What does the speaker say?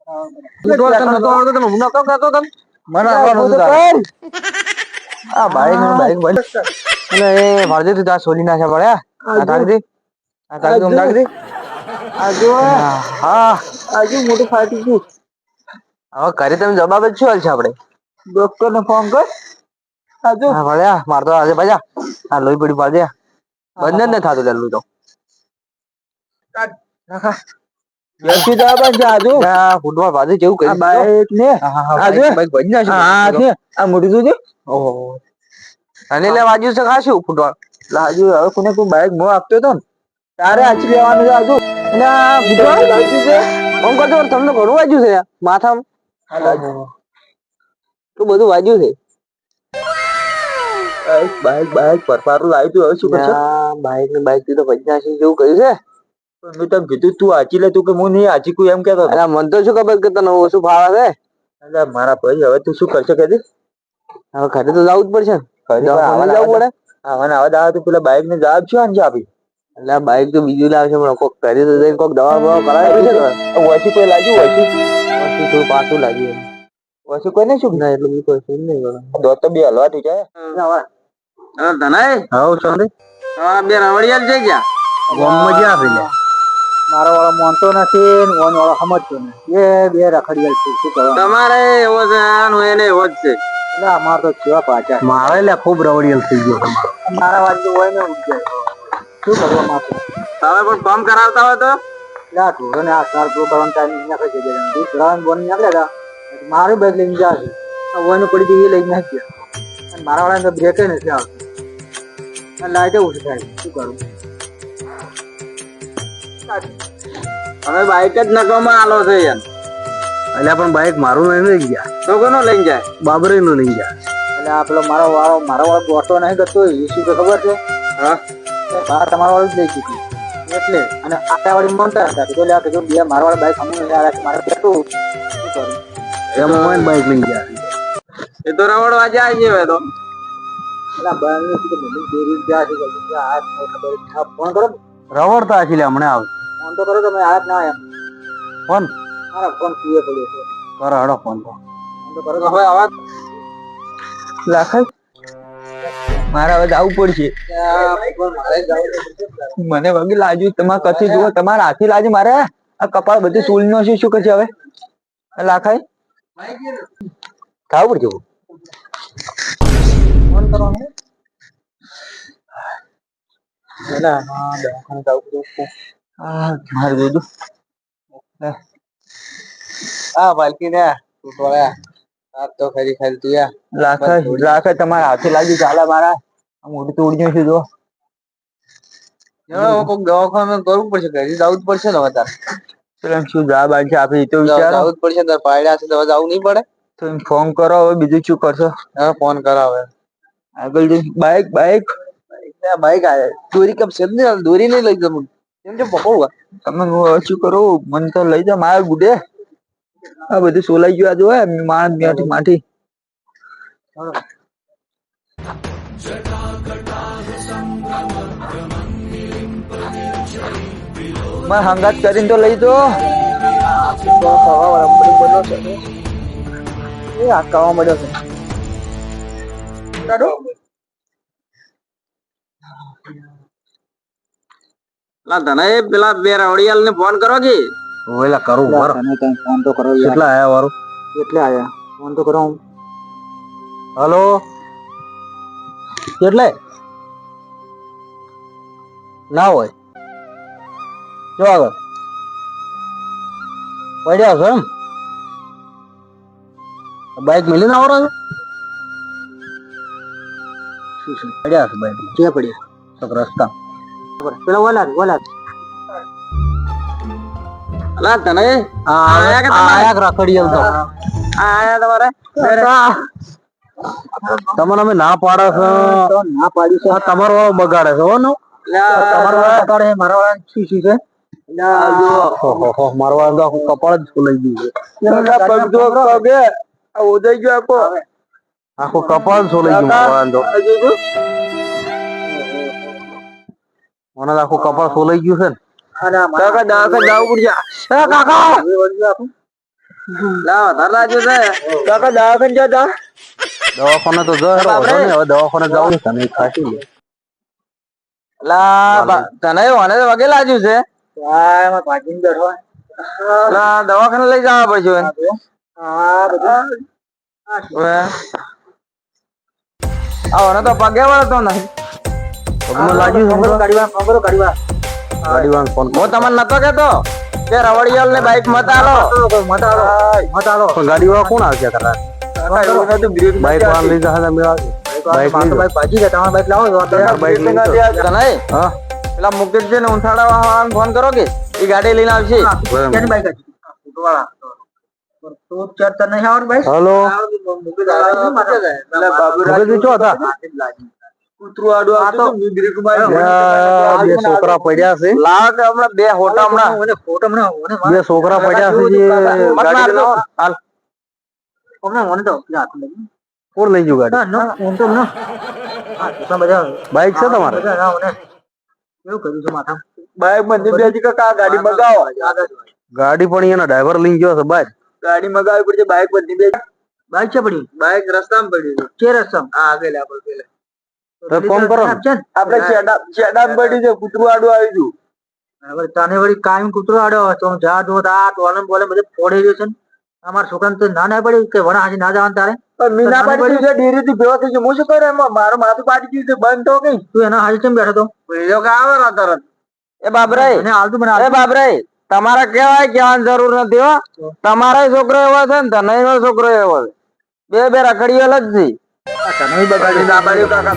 Football તને નતો આવડતો તમે હું નતો કરતો તમે મને આવવાનું હતું તારે. આ બાઈક બંધ. અને એ ભરજે તું તાર સોલી નાખ્યા પડ્યા આ તાક દે આ તાક દે તાક દે આજુ હા આજુ મોટું ફાટી ગયું. હવે ઘરે તમે જવાબ જ શું હાલ છે આપડે ડોક્ટર ને ફોન કર. આજુ હા ભળ્યા મારતો આજે ભાજા હા લોહી પડી પાડે બંધ જ ને થાતું લેલું તો બેસી જવા પણ છે આજુ. ફૂટબોલ બાજુ જેવું આ કરી દીધું બાઈક ને બાઈક આજુ બાઈક ભજી હા નાખ્યું છે આ મોટી તું છે. ઓહો અને એટલે વાજુ છે ખાશું ફૂટબોલ લાજુ હવે કોને તું બાઈક મો આપતો હતો ને તારે હાચી લેવાનું છે આજુ. એટલે આ ફૂટબોલ ઓમ કરતો તમને ઘણું વાંચ્યું છે માથામાં તો બધું વાજ્યું છે. બાઈક પરપારું લાવ્યું તું હવે શું કરશો. બાઈક ની બાઈક થી તો ભજના જેવું કર્યું છે. મેં તમ કીધું તું હાચી લે તું કે હું નહી હાચી એમ કેતો હતો. અરે મન તો શું ખબર કે તને ઓછું ફાવે એટલે મારા ભાઈ હવે તું શું કરશે કે છે હવે ઘરે તો જવું જ પડશે ને દવાખાને જવું પડે આવા દાવા તો પેલા બાઈક ને જવાબ છો ને આપી. એટલે આ બાઈક તો બીજું લાવશે પણ કોક કરી તો જઈને કોક દવા બવા કરાવી છે ઓછી કોઈ લાગ્યું ઓછી થોડું પાછું લાગ્યું ઓછી કોઈ નઈ શું ના એટલું બી કોઈ નહી દોત તો બે હલવા થઈ જાય. ધનાય હવ સોરી બે રવડિયાલ જઈ ગયા ગોમમાં જ્યાં આપી લે મારો વાળો માનતો નથી ઓન વાળો સમજતો નથી એ બે રખડિયાલ છે શું કરવા તમારે એવો છે એને એવો જ છે. એટલે અમાર તો કેવા પાછા મારે લે ખુબ રવડિયલ થઈ ગયો તમારો મારા વાત હોય ને શું કરવા માંગો તમે પણ પંપ કરાવતા હોય તો લા ઢોરો ને આ કાર પ્રો કરવાનું ટાઈમ નીકળે છે દૂધ ભરાવાનું બોન નીકળ્યા હતા મારું બેગ લઈને જાય છે ઓનું પડી ગઈ એ લઈને નાખ્યા અને મારા વાળા બ્રેક નથી આવતું લાઈટે ઓછી થાય શું કરું અમે બાઈક જ નકામાં આલો છે યાર એટલે પણ બાઈક મારું નહીં લઈ ગયા તો કોનો લઈને જાય બાબરી નું લઈ ગયા એટલે આ પેલો મારો વાળો ગોઠો નહીં કરતો એ શું ખબર છે હા બહાર તમારા વાળું જ લઈ ચૂકી એટલે અને આટા વાળી મોટા હતા તો લે કે બે મારા વાળા બાઈક અમને મારે કેટલું શું કરું એમ બાઈક લઈ ગયા એ તો રવડવા જાય છે હવે તો એટલે બાઈક ની દેરી ગયા છે આ ખબર ફોન કરો રવડતા હશે લે હમણાં આવે ફોન તો કરો તમે આયા ના આયા ફોન મારા ફોન પીએ પડ્યો છે કરો હડો ફોન તો કરો હવે આવા લાખાય મારે હવે જવું પડશે મને વગી લાગ્યું તમારે કથી જુઓ તમારે હાથી લાગે મારે આ કપાળ બધી સૂલ નો છે શું કરશે હવે લાખાય ખાવું પડશે ફોન કરવાનો મારે જોજો હા પાલકી ને તોળ્યા આ તો ખરી ખરી તું યા લાખ તમારા હાથે લાગી ચાલે મારા મોઢું તોડી છે જો કોઈક દવાખાનું કરવું પડશે ઘરે જવું જ પડશે ને વધારે શું જવાબ છે આપે તો વિચારો જવું જ પડશે ને પાયડા છે તો જવું નહીં પડે તો ફોન કરો હવે બીજું શું કરશો હવે ફોન કરાવે આગળ બાઈક બાઈક આવે દોરી કમ છે ને દોરી નહીં લઈ જવું કેમ છે પકડવા તમે શું કરો મને તો લઈ જા મારે ગુડે આ બધું સોલાઈ ગયું આ જો માટી માટી હંગાત કરીને તો લઈ દો એ આકાવા મળ્યો છે તને પેલા બે રવડિયાલ ને ફોન કરો કે ઓલા કરું ફોન તો કરો કેટલા આયા વાળું કેટલે આયા ફોન તો કરો હલો કેટલે ના હોય જો આગળ પડ્યા છો એમ બાઈક મિલી ના આવરો શું પડ્યા છે બાઈક ક્યાં પડ્યા રસ્તા પેલા ઓલા અલા તને આયા રખડિયલ તો આયા તમારે તમને અમે ના પાડે છે ના પાડી છે તમારો વાળો બગાડે છે હો તમારો વાળો બગાડે મારા વાળા શું છે મારો વાળો આખું કપાળ જ ફૂલાઈ ગયું છે ઉદય ગયો આખું કપાળ ફૂલાઈ ગયું મને આખું કપાળ ફૂલાઈ ગયું છે ને કાકા દવાખાને જવું પડશે કાકા લા વધારે લાગ્યું છે કાકા દવાખાને જતા દવાખાને તો જો હેડો વાંધો નહીં, હવે દવાખાને જાવું તને ખાસી લે. લા તને મને વગે લાગ્યું છે એમાં ભાગીને બેઠો. લા દવાખાને લઈ જવા પડશે હા બધું હવે મને તો પગે વળતો નહીં પગમાં લાગ્યું છે. ગાડીવાળાને ફોન કરો. હું તમને નતો કેતો કે રવડિયાલ ને બાઈક મત આલો પણ ગાડીવાળા કોણ આવશે કરાર? બાઈક વાળા લઈ જશે તમે આવજો. બાઈક લઈ જાઓ. હા પેલા મુકેશ છે ને ઉંથાડા વાળાને ફોન કરો કે એ ગાડી લઈને આવશે હલો મુકેશજી ચો હતા? બે છોકરા પડ્યા છે. લાગ હમણાં બે હોટા હમણાં બે છોકરા પડ્યા છે જે ગાડી લઈને હાલ કોણ લઈ ગયું ગાડી? બાઈક છે તમારે? બાઈક મંદિર બેસી કાકા ગાડી મગાવો ગાડી પણ એના ડ્રાઈવર લઈને ગયો છે બહાર. ગાડી મગાવવી પડશે બાઈક બધી બે બાઈક છે પડી બાઈક રસ્તામાં પડ્યું છે રસ્તામાં હા આગળ આપણે તો ફોન કરો ને. આપણે ચેડામ પડી છે કૂતરું આડું આવી ગયું હવે તને વળી કાયમ કૂતરો આડ્યો તો હું જા જો આ ટોલન બોલે બધે ફોડી રહ્યો છે અમારા છોકરાને તો ના પડી કે વણા હાજી ના જવાનું તારે મીના પાડી છે ડેરી થી ભેગો થઈ ગયો હું શું કરું એમાં મારું માથું પાડી ગયું છે બંધ તો કઈ તું એના હાજી કેમ બેઠો તો પેલો કે આવે ને તરત એ બાબરાઈ અને હાલતું મને એ બાબરાઈ તમારે કહેવાની જરૂર નથી હો તમારા છોકરો એવો છે ને તને છોકરો એવો છે બે રખડીઓ જ છે તને બગાડી ના પાડ્યો કાકા